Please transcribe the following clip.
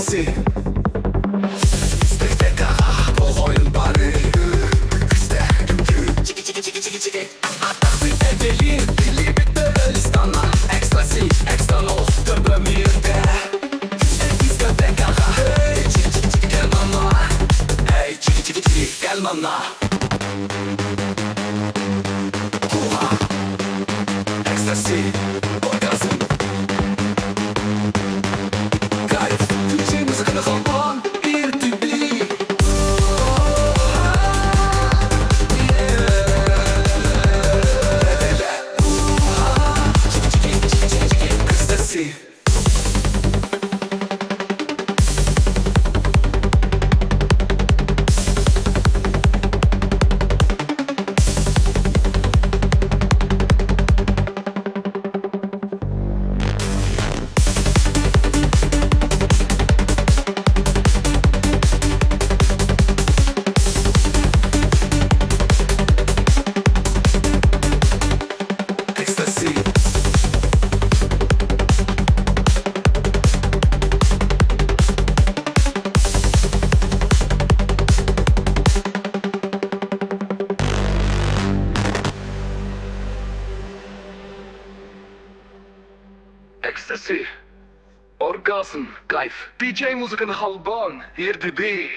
ecstasy. Spektakara, powolny bary. Evelyn, die Liebe ist dann ecstasy, extra los, bei mir der Diskotekara. Hey, gel mama. Hey, gel mama. Hurra, ecstasy, orgasm. Geil, DJ müzikanı kalman, bir tübli. Ecstasy. Ecstasy, orgasm, kayf. DJ müzikanı halban, hier de B.